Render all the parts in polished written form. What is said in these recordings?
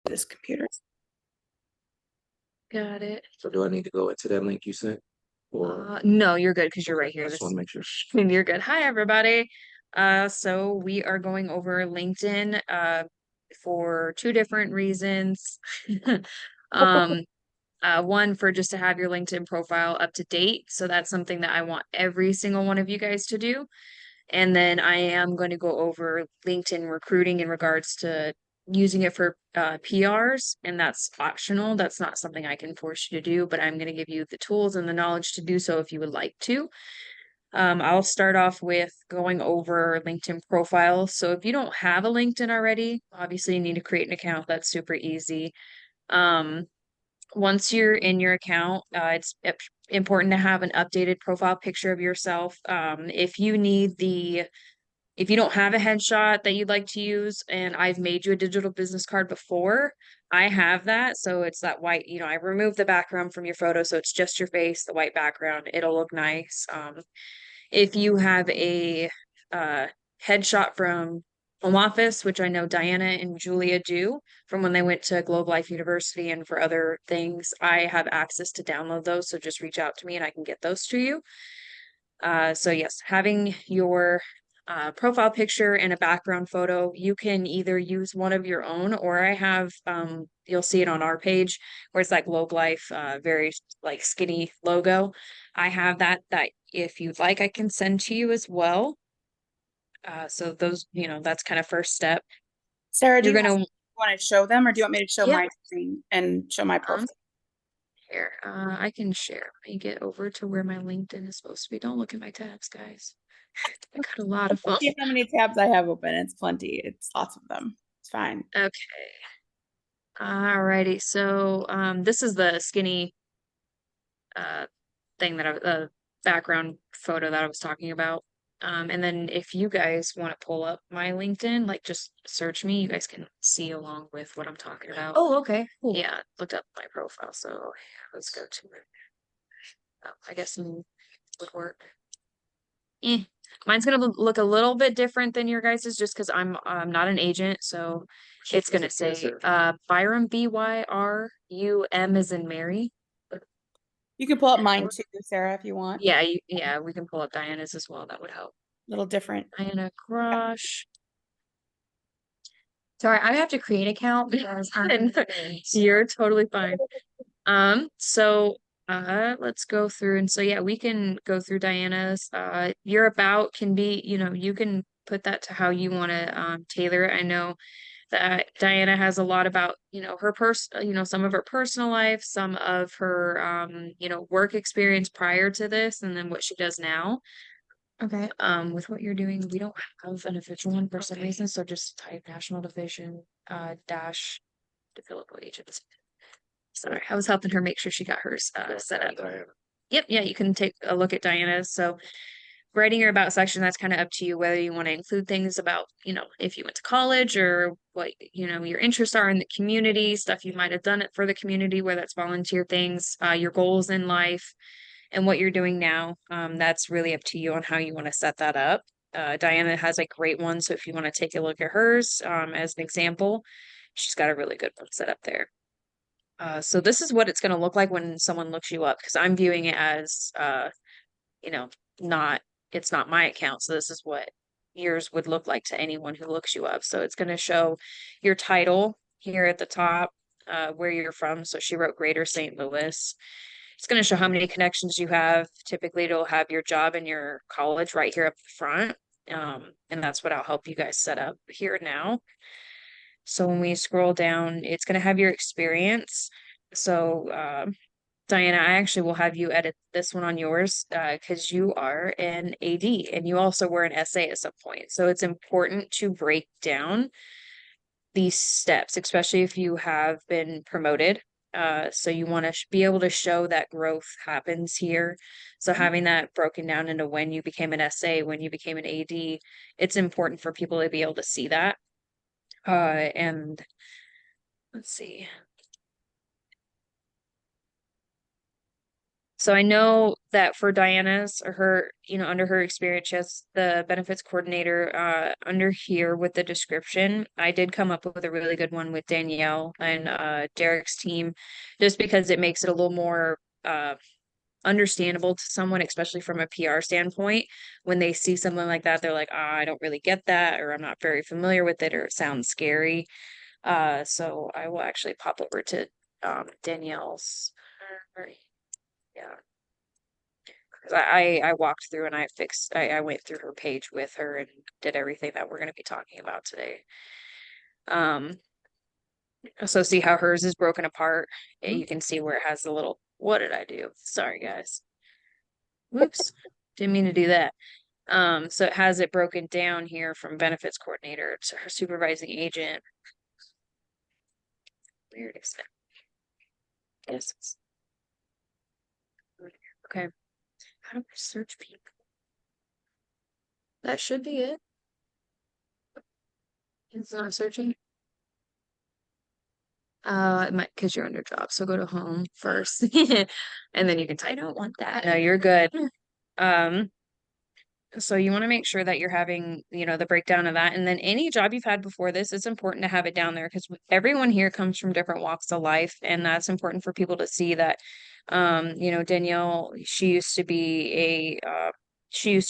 this computer. Got it. So do I need to go into that link you sent? Or No, you're good because you're right I here. just want to make sure. You're good. Hi, everybody. So we are going over LinkedIn for two different reasons. Um, one for just to have your LinkedIn profile up to date. So that's something that I want every single one of you guys to do. And then I am going to go over LinkedIn recruiting in regards to using it for PRs, and that's optional. That's not something I can force you to do, but I'm going to give you the tools and the knowledge to do so if you would like to. I'll start off with going over LinkedIn profiles. So if you don't have a LinkedIn already, obviously you need to create an account. That's super easy. Um, Once you're in your account, it's important to have an updated profile picture of yourself. If you don't have a headshot that you'd like to use, and I've made you a digital business card before, I have that. So it's that white, I remove the background from your photo. So it's just your face, the white background. It'll look nice. If you have a uh, headshot from home office, which I know Diana and Julia do from when they went to Globe Life University and for other things, I have access to download those. So just reach out to me and I can get those to you. So yes, having your profile picture and a background photo, you can either use one of your own, or I have, you'll see it on our page where it's like Globe Life, very like skinny logo. I have that if you'd like, I can send to you as well. So those, that's kind of first step. Sarah, do You're you gonna, want to show them, or do you want me to show yeah, my screen and show my profile? here, I can share. Let me get over to where my LinkedIn is supposed to be. Don't look at my tabs, guys. I got a lot of them. See how many tabs I have open. It's plenty. It's lots of them. It's fine. Okay. Alrighty, so this is the skinny uh thing that the background photo that I was talking about. And then if you guys want to pull up my LinkedIn, like just search me, you guys can see along with what I'm talking about. Oh, okay. Cool. Yeah, looked up my profile, so let's go to it. Oh, I guess it would work. Mine's gonna look a little bit different than your guys's just because I'm not an agent, so it's gonna say Byrum, Byrum as in Mary. You can pull up mine too, Sarah, if you want. Yeah, yeah, we can pull up Diana's as well. That would help. A little different. Diana Crush. Sorry, I have to create an account because You're totally fine. So let's go through, and so yeah, we can go through Diana's. Your about can be, you can put that to how you want to tailor it. I know that Diana has a lot about, her some of her personal life, some of her work experience prior to this, and then what she does now. okay. With what you're doing, we don't have an official one for some reason, so just type National Division dash developer agents. Sorry, I was helping her make sure she got hers set up. Yep, yeah, you can take a look at Diana's. So writing your about section, that's kind of up to you whether you want to include things about, if you went to college or what, your interests are in the community, stuff you might have done it for the community, whether that's volunteer things, your goals in life, and what you're doing now. That's really up to you on how you want to set that up. Diana has a great one, so if you want to take a look at hers as an example, she's got a really good one set up there. So this is what it's going to look like when someone looks you up, because I'm viewing it as, you know, not, it's not my account. So this is what yours would look like to anyone who looks you up. So it's going to show your title here at the top, where you're from. So she wrote Greater St. Louis. It's going to show how many connections you have. Typically, it'll have your job and your college right here up the front. And that's what I'll help you guys set up here now. So when we scroll down, it's going to have your experience. So, Diana, I actually will have you edit this one on yours because you are an AD and you also were an SA at some point. So it's important to break down these steps, especially if you have been promoted. So you want to be able to show that growth happens here. So having that broken down into when you became an SA, when you became an AD, it's important for people to be able to see that. And let's see. So I know that for Diana's or her, under her experience, she has the benefits coordinator under here with the description. I did come up with a really good one with Danielle and Derek's team, just because it makes it a little more understandable to someone, especially from a PR standpoint. When they see something like that, they're like, I don't really get that, or I'm not very familiar with it, or it sounds scary. So I will actually pop over to Danielle's. Yeah. 'Cause I walked through and I went through her page with her and did everything that we're going to be talking about today. Um, so see how hers is broken apart. You can see where it has the little, what did I do? Sorry, guys. Whoops. Didn't mean to do that. So it has it broken down here from benefits coordinator to her supervising agent. Weird extent. Yes. Okay. How do I search people? That should be it. It's not searching. It might because you're under job. So go to home first. And then you can type. I don't want that. No, you're good. Um, so you want to make sure that you're having, the breakdown of that. And then any job you've had before this, it's important to have it down there because everyone here comes from different walks of life. And that's important for people to see that, Danielle, she used to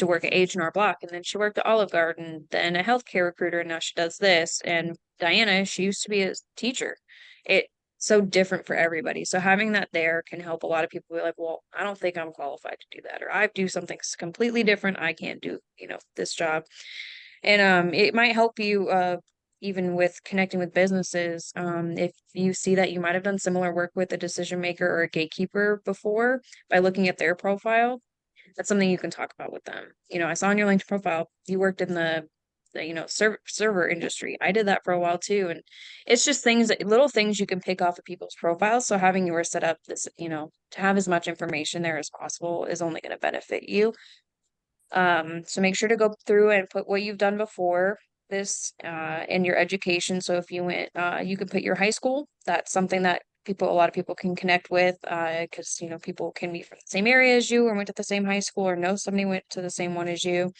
work at H&R Block, and then she worked at Olive Garden, then a healthcare recruiter, and now she does this. And Diana, she used to be a teacher. It's so different for everybody. So having that there can help a lot of people be like, well, I don't think I'm qualified to do that, or I do something completely different. I can't do, this job. And it might help you even with connecting with businesses. If you see that you might have done similar work with a decision maker or a gatekeeper before by looking at their profile, that's something you can talk about with them. I saw on your LinkedIn profile you worked in the server industry. I did that for a while too, and it's just little things you can pick off of people's profiles. So having yours set up to have as much information there as possible is only going to benefit you. So make sure to go through and put what you've done before this in your education. So if you went, you can put your high school. That's something that a lot of people can connect with because people can be from the same area as you or went to the same high school or know somebody went to the same one as you.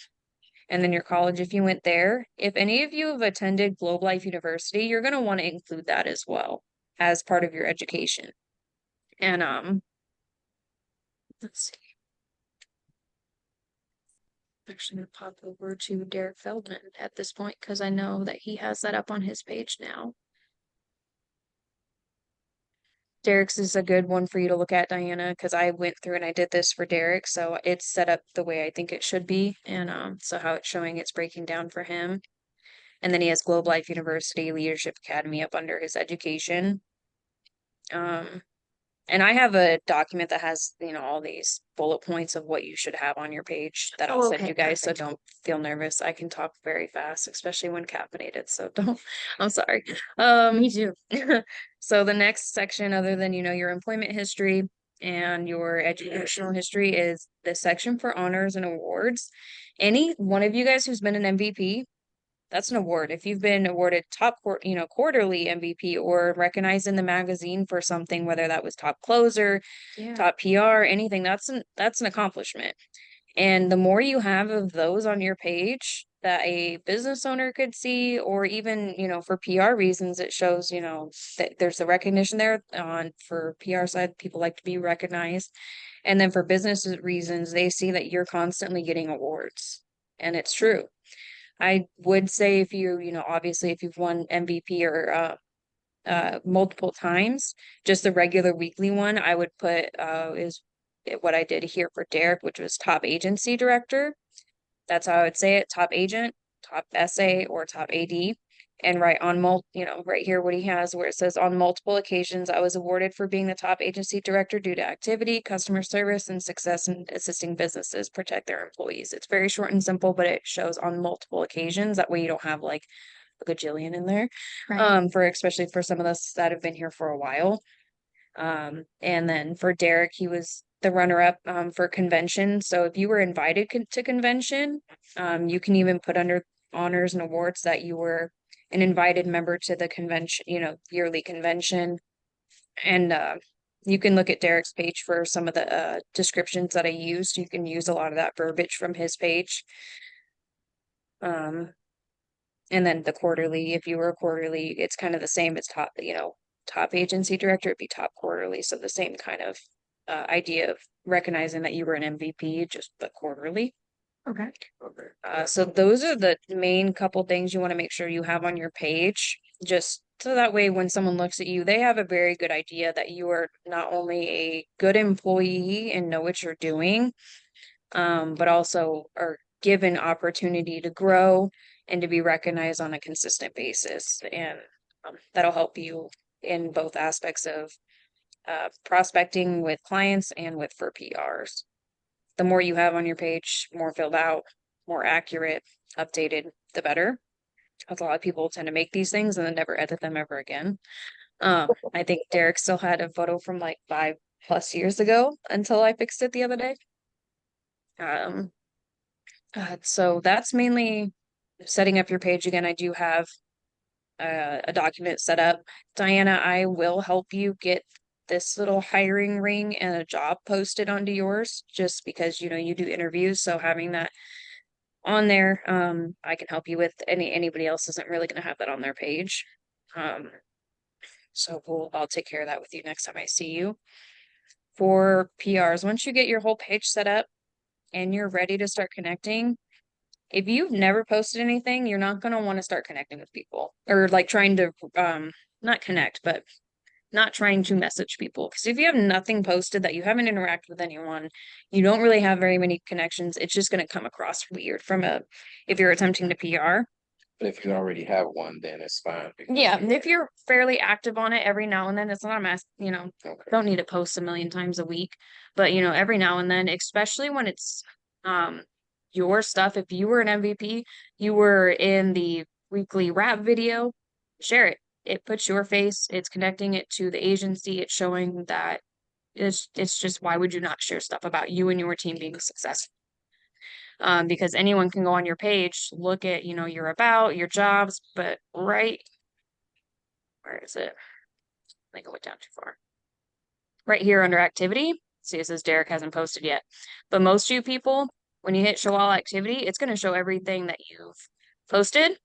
And then your college, if you went there. If any of you have attended Globe Life University, you're going to want to include that as well as part of your education. And let's see. I'm actually going to pop over to Derek Feldman at this point because I know that he has that up on his page now. Derek's is a good one for you to look at, Diana, because I went through and I did this for Derek, so it's set up the way I think it should be, and so how it's showing it's breaking down for him. And then he has Globe Life University Leadership Academy up under his education. And I have a document that has, all these bullet points of what you should have on your page that I'll send okay, you guys, so perfect. don't feel nervous. I can talk very fast, especially when caffeinated, so don't, I'm sorry. Me too. So the next section, other than, your employment history and your educational history, is the section for honors and awards. Any one of you guys who's been an MVP, that's an award. If you've been awarded quarterly MVP or recognized in the magazine for something, whether that was top closer, Yeah. top PR, anything, that's an accomplishment. And the more you have of those on your page that a business owner could see, or even, for PR reasons, it shows, that there's a recognition there for PR side, people like to be recognized. And then for business reasons, they see that you're constantly getting awards. And it's true. I would say if obviously if you've won MVP or multiple times, just the regular weekly one, I would put is what I did here for Derek, which was top agency director. That's how I would say it, top agent, top SA, or top AD. And right here, what he has where it says on multiple occasions, I was awarded for being the top agency director due to activity, customer service, and success in assisting businesses protect their employees. It's very short and simple, but it shows on multiple occasions. That way you don't have like a gajillion in there. Right. Especially for some of us that have been here for a while. And then for Derek, he was the runner-up for convention. So if you were invited to convention, you can even put under honors and awards that you were an invited member to the convention, yearly convention. And You can look at Derek's page for some of the descriptions that I used. You can use a lot of that verbiage from his page. And then the quarterly, if you were a quarterly, it's kind of the same as top, top agency director, it'd be top quarterly. So the same kind of idea of recognizing that you were an MVP, just the quarterly. Okay. Okay. So those are the main couple things you want to make sure you have on your page, just so that way when someone looks at you, they have a very good idea that you are not only a good employee and know what you're doing, but also are given opportunity to grow and to be recognized on a consistent basis. And that'll help you in both aspects of prospecting with clients and with for PRs. The more you have on your page, more filled out, more accurate, updated, the better. A lot of people tend to make these things and then never edit them ever again. I think Derek still had a photo from like 5+ years ago until I fixed it the other day. So that's mainly setting up your page. Again, I do have a document set up. Diana, I will help you get this little hiring ring and a job posted onto yours, just because you do interviews. So having that on there, I can help you with. Anybody else isn't really going to have that on their page. So I'll take care of that with you next time I see you. For PRs, once you get your whole page set up and you're ready to start connecting, if you've never posted anything, you're not going to want to start connecting with people, or like trying to not connect, but not trying to message people. Because if you have nothing posted, that you haven't interacted with anyone, you don't really have very many connections, it's just going to come across weird if you're attempting to PR. But if you already have one, then it's fine. because Yeah, you- if you're fairly active on it every now and then, it's not a mess, Okay. don't need to post a million times a week, but every now and then, especially when it's your stuff. If you were an MVP, you were in the weekly rap video, share it. It puts your face, it's connecting it to the agency, it's showing that it's just, why would you not share stuff about you and your team being successful? Because anyone can go on your page, look at, your about, your jobs, but where is it? I think I went down too far. Right here under activity, see, it says Derek hasn't posted yet. But most of you people, when you hit show all activity, it's going to show everything that you've posted,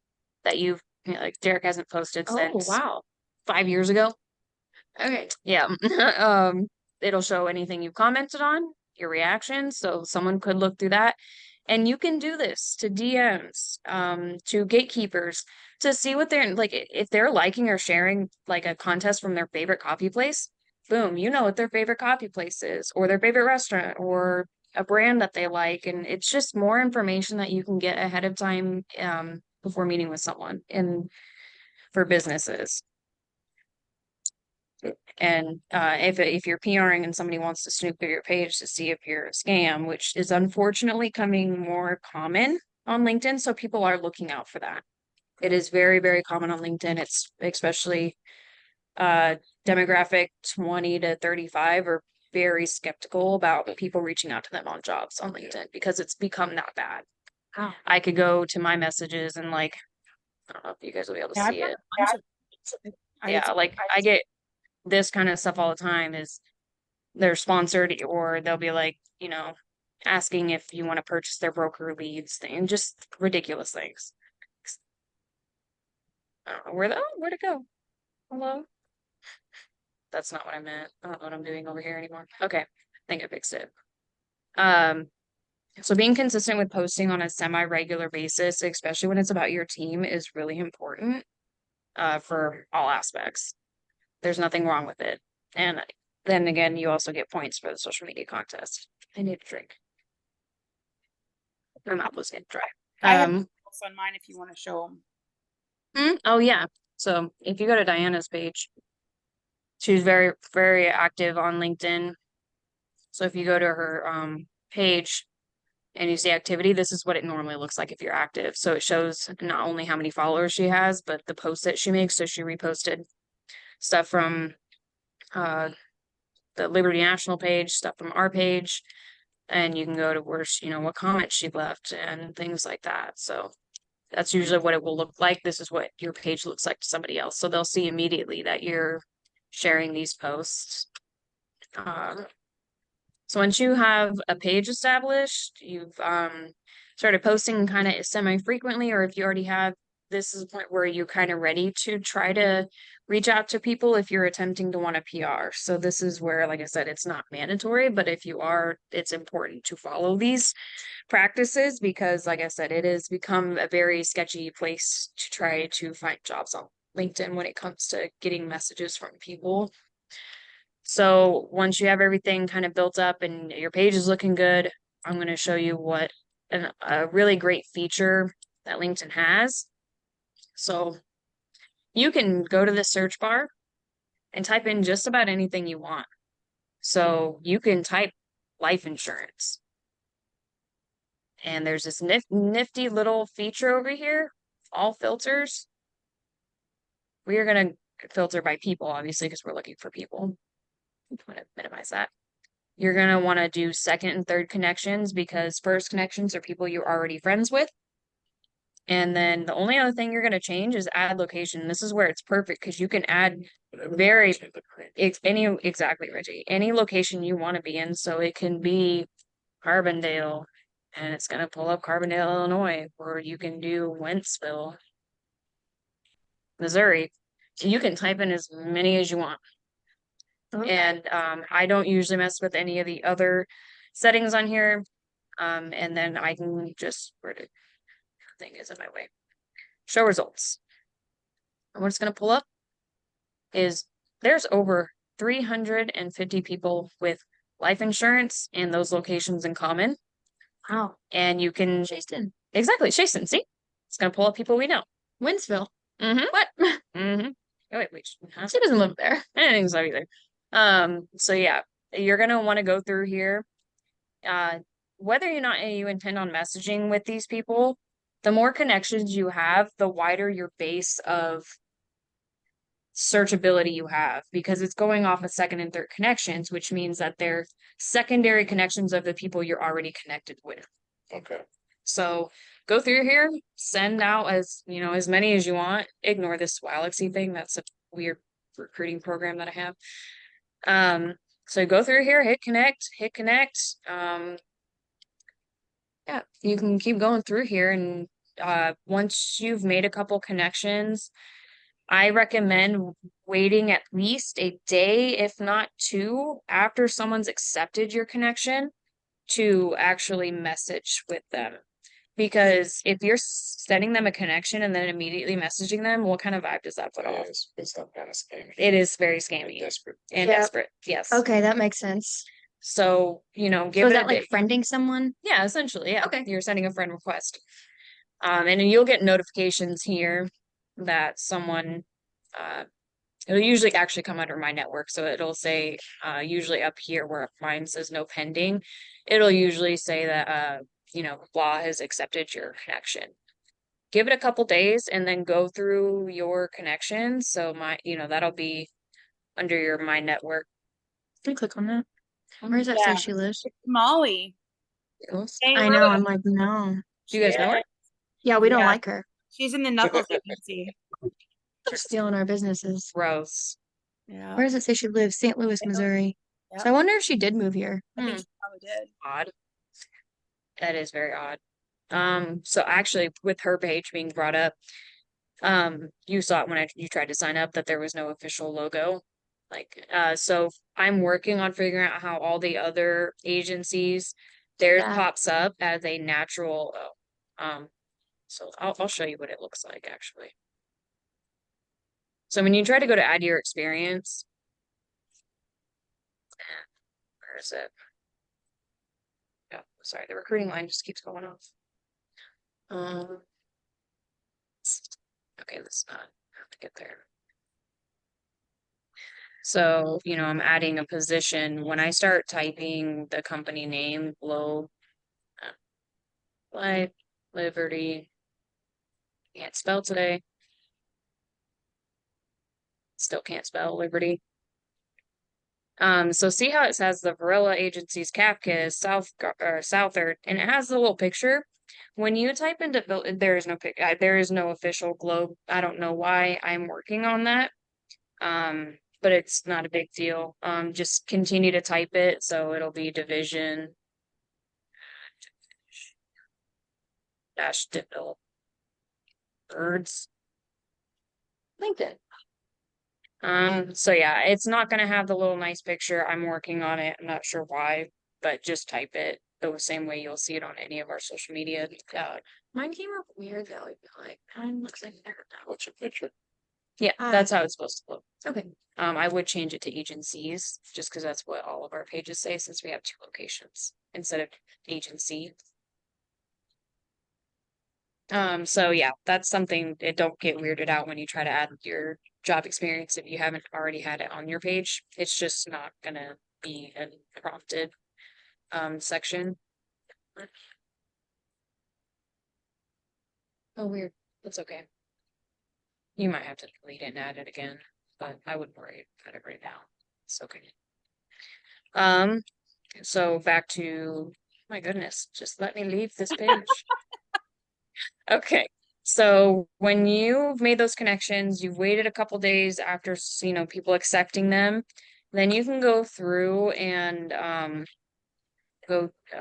that like Derek hasn't posted Oh, since wow. 5 years ago. Okay. Yeah. It'll show anything you commented on, your reactions. So someone could look through that. And you can do this to DMs, to gatekeepers, to see what they're like. If they're liking or sharing like a contest from their favorite coffee place, boom, you know what their favorite coffee place is, or their favorite restaurant, or a brand that they like. And it's just more information that you can get ahead of time, before meeting with someone for businesses. And if you're PRing and somebody wants to snoop through your page to see if you're a scam, which is unfortunately coming more common on LinkedIn, so people are looking out for that. It is very, very common on LinkedIn. It's especially demographic 20 to 35 are very skeptical about people reaching out to them on jobs on LinkedIn because it's become that bad. Wow. I could go to my messages and like, I don't know if you guys will be able to Yeah, I've see got it. a bunch of- Yeah, like I get this kind of stuff all the time. Is they're sponsored, or they'll be like, asking if you want to purchase their broker leads and just ridiculous things. I don't know where'd it go? Hello? That's not what I meant. I don't know what I'm doing over here anymore. Okay, I think I fixed it. So being consistent with posting on a semi-regular basis, especially when it's about your team, is really important for all aspects. There's nothing wrong with it. And then again, you also get points for the social media contest. I need a drink. My mouth was getting dry. I have posts on mine if you want to show them. Oh yeah. So if you go to Diana's page, she's very, very active on LinkedIn. So if you go to her page and you see activity, this is what it normally looks like if you're active. So it shows not only how many followers she has, but the posts that she makes. So she reposted stuff from the Liberty National page, stuff from our page, and you can go to where what comments she left and things like that. So that's usually what it will look like. This is what your page looks like to somebody else. So they'll see immediately that you're sharing these posts. So once you have a page established, you've started posting kind of semi-frequently, or if you already have, this is a point where you're kind of ready to try to reach out to people if you're attempting to want a PR. So this is where, like I said, it's not mandatory, but if you are, it's important to follow these practices because, like I said, it has become a very sketchy place to try to find jobs on LinkedIn when it comes to getting messages from people. So once you have everything kind of built up and your page is looking good, I'm going to show you what a really great feature that LinkedIn has. So you can go to the search bar and type in just about anything you want. So you can type life insurance. And there's this nifty little feature over here, all filters. We are going to filter by people, obviously, because we're looking for people. I'm going to minimize that. You're going to want to do second and third connections because first connections are people you're already friends with. And then the only other thing you're going to change is add location. This is where it's perfect because you can add exactly, Reggie, any location you want to be in. So it can be Carbondale and it's going to pull up Carbondale, Illinois, or you can do Wentzville, Missouri. So you can type in as many as you want. And I don't usually mess with any of the other settings on here. And then I can just where the thing is in my way. Show results. And what it's going to pull up is there's over 350 people with life insurance and those locations in common. Wow. And you can Jason. exactly Jason. See, it's going to pull up people we know. Wentzville. Mm-hmm. What? Mm-hmm. Oh, wait. Huh? She doesn't live there. I didn't think so either. So yeah, you're gonna want to go through here. Whether or not you intend on messaging with these people, the more connections you have, the wider your base of searchability you have, because it's going off of second and third connections, which means that they're secondary connections of the people you're already connected with. Okay. So go through here, send out as many as you want. Ignore this Walaxy thing. That's a weird recruiting program that I have. So go through here, hit connect. Yeah, you can keep going through here and once you've made a couple connections, I recommend waiting at least a day, if not two, after someone's accepted your connection to actually message with them. Because if you're sending them a connection and then immediately messaging them, what kind of vibe does that put off? It's kind of scammy. It is very scammy Desperate. and Yep. desperate. Yes. Okay, that makes sense. So, give So it is a that day. like friending someone? Yeah, essentially, yeah. Okay. You're sending a friend request. And then you'll get notifications here that someone, it'll usually actually come under my network. So it'll say, usually up here where mine says no pending, it'll usually say that, blah has accepted your connection. Give it a couple days and then go through your connections. So that'll be under your my network. Can you click on that? Where does that Yeah. say she lives? Molly. I know, I'm like, no. Do you guys know her? Yeah, we don't Yeah. like her. She's in the Knuckles agency. She's stealing our businesses. Gross. Yeah. Where does it say she lives? St. Louis, Missouri. Yep. So I wonder if she did move here. I think she probably did. Odd. That is very odd. So actually with her page being brought up, you saw it when you tried to sign up that there was no official logo. So I'm working on figuring out how all the other agencies, theirs Yeah. pops up as a natural, so I'll show you what it looks like actually. So when you try to go to add your experience, where is it? Oh, sorry, the recruiting line just keeps going off. Okay, let's not have to get there. So, I'm adding a position. When I start typing the company name, Globe, Life, Liberty, can't spell today. Still can't spell Liberty. So see how it says the Varela Agency's Kafka is Southard, and it has the little picture. When you type into there is no official Globe. I don't know why. I'm working on that. but it's not a big deal. Just continue to type it, so it'll be division dash develop birds. LinkedIn. So yeah, it's not gonna have the little nice picture. I'm working on it. I'm not sure why, but just type it the same way you'll see it on any of our social media. Mine came up weird though. Like mine looks like better now. What's your picture? Yeah, Ah. that's how it's supposed to look. Okay. I would change it to agencies just because that's what all of our pages say since we have 2 locations instead of agency. So yeah, that's something that don't get weirded out when you try to add your job experience if you haven't already had it on your page. It's just not gonna be a prompted section. Oh, weird. That's okay. You might have to delete it and add it again, but I wouldn't worry about it right now. It's okay. So back to, my goodness, just let me leave this page. Okay, so when you've made those connections, you've waited a couple days after, people accepting them, then you can go through and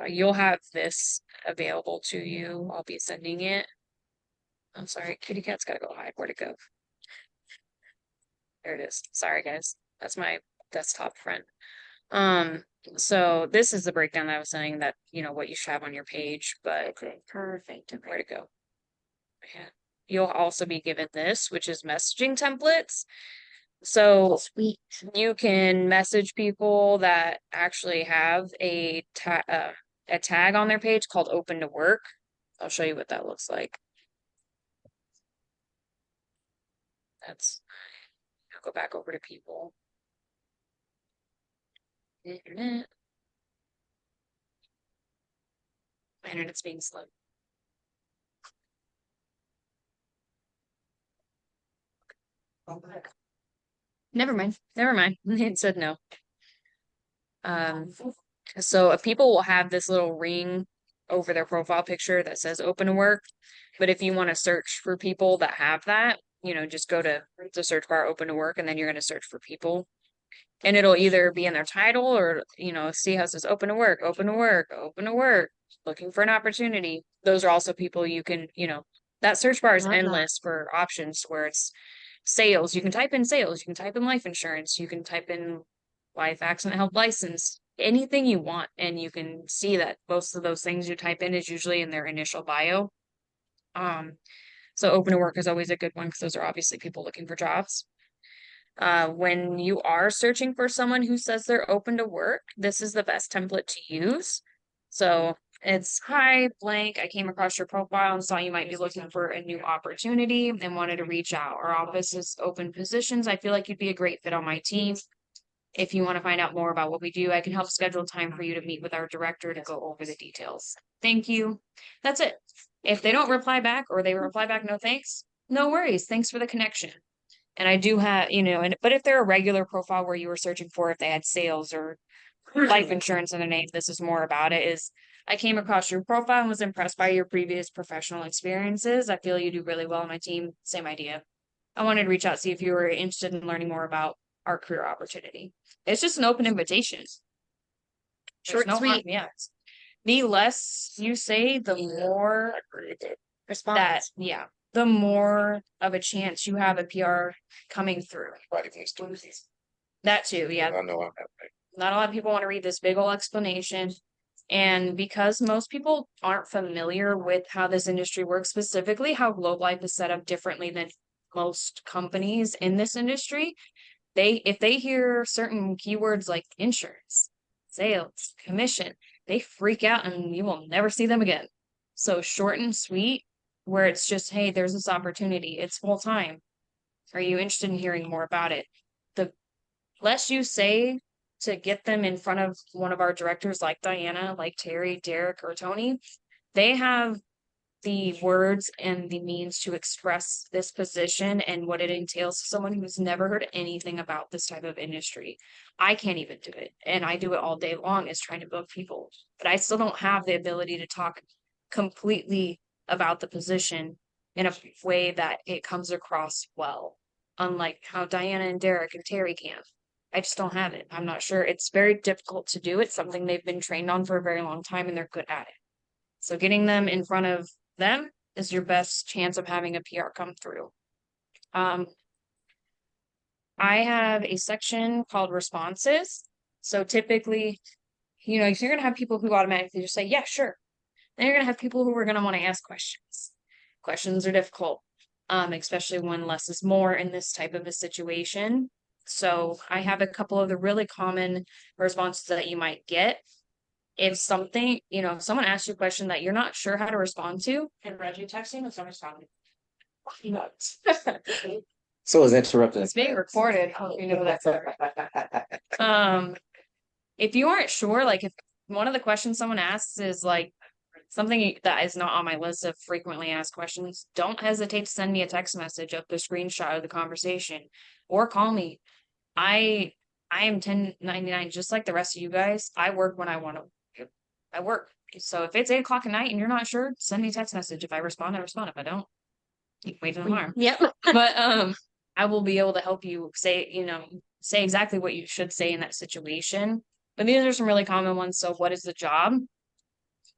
you'll have this available to you. I'll be sending it. I'm sorry, kitty cat's gotta go hide. Where'd it go? There it is. Sorry, guys. That's my desktop friend. So this is the breakdown that I was saying that, what you should have on your page, but Okay, perfect. where to go? Yeah. You'll also be given this, which is messaging templates. So Sweet. you can message people that actually have a tag on their page called open to work. I'll show you what that looks like. I'll go back over to people. Internet. My internet's being slow. Never mind. Never mind. It said no. So if people will have this little ring over their profile picture that says open to work. But if you want to search for people that have that, just go to the search bar, open to work, and then you're going to search for people. And it'll either be in their title or, see how it says open to work, open to work, open to work, looking for an opportunity. Those are also people you can, that search bar is Love that. endless for options where it's sales. You can type in sales, you can type in life insurance, you can type in life accident health license, anything you want. And you can see that most of those things you type in is usually in their initial bio. So open to work is always a good one because those are obviously people looking for jobs. When you are searching for someone who says they're open to work, this is the best template to use. So it's, hi, blank, I came across your profile and saw you might be looking for a new opportunity and wanted to reach out. Our office is open positions. I feel like you'd be a great fit on my team. If you want to find out more about what we do, I can help schedule time for you to meet with our director to go over the details. Thank you. That's it. If they don't reply back or they reply back, no thanks, no worries. Thanks for the connection. And I do have, but if they're a regular profile where you were searching for if they had sales or life insurance in their name, this is more about it, is I came across your profile and was impressed by your previous professional experiences. I feel you do really well on my team. Same idea. I wanted to reach out, see if you were interested in learning more about our career opportunity. It's just an open invitation. Short, There's no harm, sweet. yeah. The less you say, the more Response. the more of a chance you have a PR coming through. Everybody wants to read. That too, yeah. I know I'm happy. Not a lot of people want to read this big old explanation. And because most people aren't familiar with how this industry works, specifically how Globe Life is set up differently than most companies in this industry, if they hear certain keywords like insurance, sales, commission, they freak out and you will never see them again. So short and sweet, where it's just, hey, there's this opportunity. It's full time. Are you interested in hearing more about it? The less you say to get them in front of one of our directors like Diana, like Terry, Derek, or Tony, they have the words and the means to express this position and what it entails to someone who's never heard anything about this type of industry. I can't even do it. And I do it all day long, is trying to book people, but I still don't have the ability to talk completely about the position in a way that it comes across well, unlike how Diana and Derek and Terry can. I just don't have it. I'm not sure. It's very difficult to do. It's something they've been trained on for a very long time and they're good at it. So getting them in front of them is your best chance of having a PR come through. I have a section called responses. So typically, you're gonna have people who automatically just say, yeah, sure. Then you're gonna have people who are gonna want to ask questions. Questions are difficult, especially when less is more in this type of a situation. So I have a couple of the really common responses that you might get. If something, if someone asks you a question that you're not sure how to respond to, and Reggie texting, if someone's talking. So it's interrupting. It's being recorded. I hope you know that. If you aren't sure, like if one of the questions someone asks is like something that is not on my list of frequently asked questions, don't hesitate to send me a text message of the screenshot of the conversation or call me. I am 1099 just like the rest of you guys. I work when I want to. I work. So if it's 8 o'clock at night and you're not sure, send me a text message. If I respond, I respond. If I don't, you can wait till tomorrow. Yep. But I will be able to help you say exactly what you should say in that situation. But these are some really common ones. So what is the job?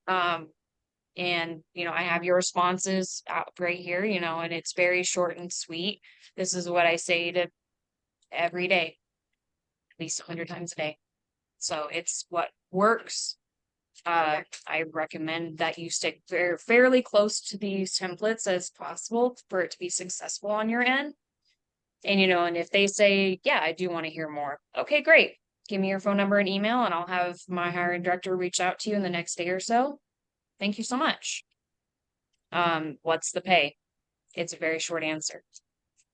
And I have your responses out right here, and it's very short and sweet. This is what I say to every day, at least 100 times a day. So it's what works. I recommend that you stick fairly close to these templates as possible for it to be successful on your end. And, and if they say, yeah, I do want to hear more. Okay, great. Give me your phone number and email and I'll have my hiring director reach out to you in the next day or so. Thank you so much. What's the pay? It's a very short answer.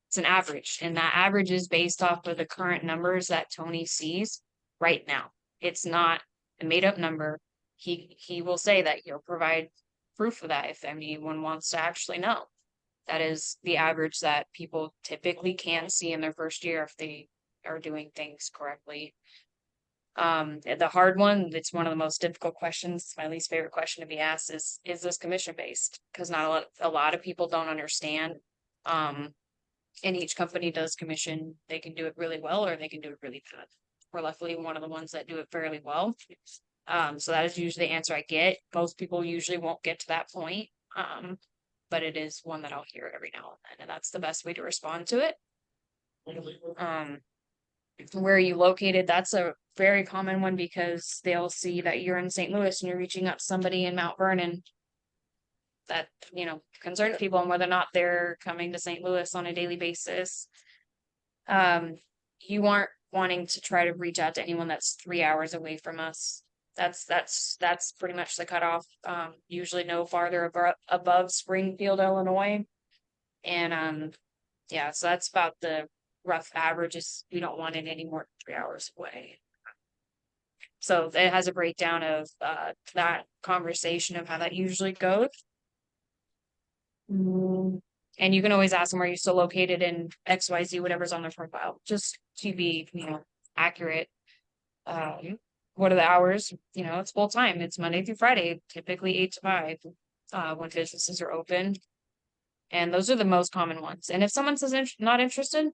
It's an average, and that average is based off of the current numbers that Tony sees right now. It's not a made up number. He will say that he'll provide proof of that if anyone wants to actually know. That is the average that people typically can see in their first year if they are doing things correctly. The hard one, it's one of the most difficult questions. My least favorite question to be asked is this commission based? Because not a lot of people don't understand. And each company does commission. They can do it really well or they can do it really bad. We're luckily one of the ones that do it fairly well. So that is usually the answer I get. Most people usually won't get to that point. But it is one that I'll hear every now and then, and that's the best way to respond to it. Where are you located? That's a very common one because they'll see that you're in St. Louis and you're reaching out to somebody in Mount Vernon. That, concerns people and whether or not they're coming to St. Louis on a daily basis. You aren't wanting to try to reach out to anyone that's 3 hours away from us. That's pretty much the cutoff. Usually no farther above Springfield, Illinois. And yeah, so that's about the rough averages. We don't want it any more than 3 hours away. So it has a breakdown of that conversation of how that usually goes. And you can always ask them, are you still located in XYZ, whatever's on their profile, just to be, accurate. What are the hours? It's full time. It's Monday through Friday, typically 8 to 5, when businesses are open. And those are the most common ones. And if someone says not interested,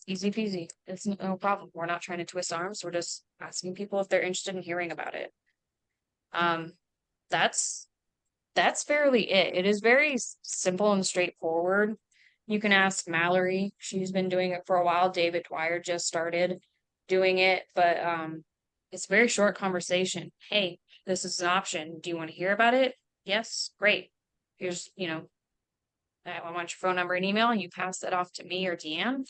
easy peasy. It's no problem. We're not trying to twist arms. We're just asking people if they're interested in hearing about it. That's fairly it. It is very simple and straightforward. You can ask Mallory. She's been doing it for a while. David Dwyer just started doing it, but it's a very short conversation. Hey, this is an option. Do you want to hear about it? Yes, great. Here's, I want your phone number and email, and you pass that off to me or Deanne.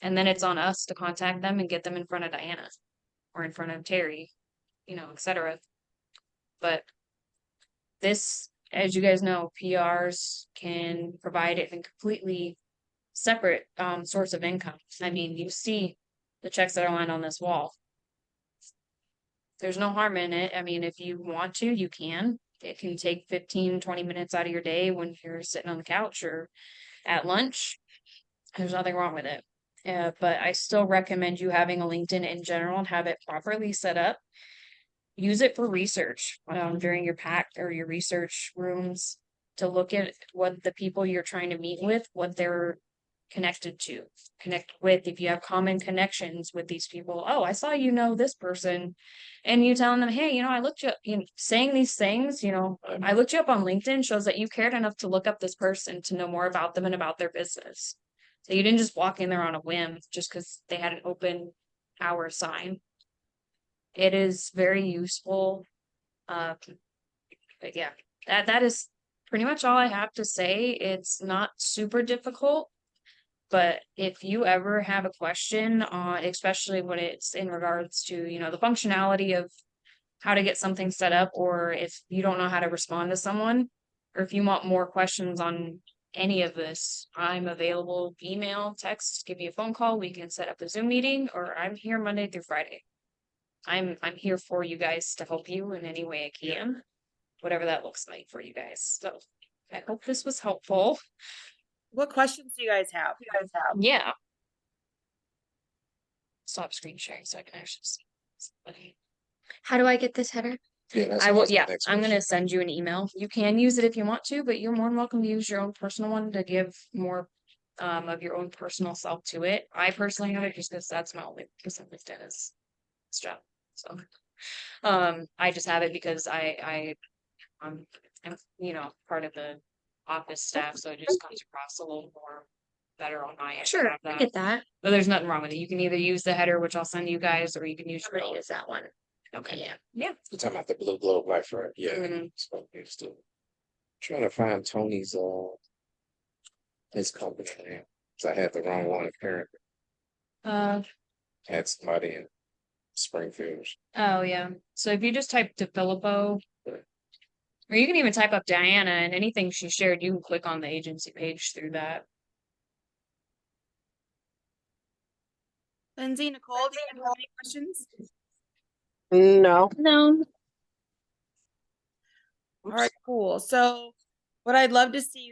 And then it's on us to contact them and get them in front of Diana or in front of Terry, etc. But this, as you guys know, PRs can provide it in completely separate source of income. I mean, you see the checks that are lying on this wall. There's no harm in it. I mean, if you want to, you can. It can take 15-20 minutes out of your day when you're sitting on the couch or at lunch. There's nothing wrong with it. But I still recommend you having a LinkedIn in general and have it properly set up. Use it for research during your pack or your research rooms to look at what the people you're trying to meet with, what they're connected to, connect with, if you have common connections with these people. Oh, I saw you know this person, and you telling them, hey, I looked you up, saying these things, I looked you up on LinkedIn, shows that you cared enough to look up this person to know more about them and about their business. So you didn't just walk in there on a whim just because they had an open hour sign. It is very useful. But yeah, that is pretty much all I have to say. It's not super difficult. But if you ever have a question on, especially when it's in regards to, the functionality of how to get something set up, or if you don't know how to respond to someone, or if you want more questions on any of this, I'm available. Email, text, give me a phone call. We can set up a Zoom meeting, or I'm here Monday through Friday. I'm here for you guys to help you in any way I can, whatever that looks like for you guys. So I hope this was helpful. What questions do you guys have? Yeah. Stop screen sharing so I can actually see. Okay. How do I get this header? Yeah, that's I will, also the yeah, next I'm question. gonna send you an email. You can use it if you want to, but you're more than welcome to use your own personal one to give more of your own personal self to it. I personally have it just because that's my only business Dennis job. So I just have it because I'm part of the office staff, so it just comes across a little more better on my end. to Sure, have I that. get that. But there's nothing wrong with it. You can either use the header, which I'll send you guys, or you can use I'm your gonna own. use that one. Okay. Yeah. Yeah. You're talking about the Blue Globe Life, right? Yeah. Mhm. So I'm used to trying to find Tony's his company name. So I had the wrong one apparently. Had somebody in Springfield. Oh yeah. So if you just type DeFilippo, or you can even type up Diana, and anything she shared, you can click on the agency page through that. Lindsay, Nicole, do you have any questions? No. No. All right, cool. So what I'd love to see you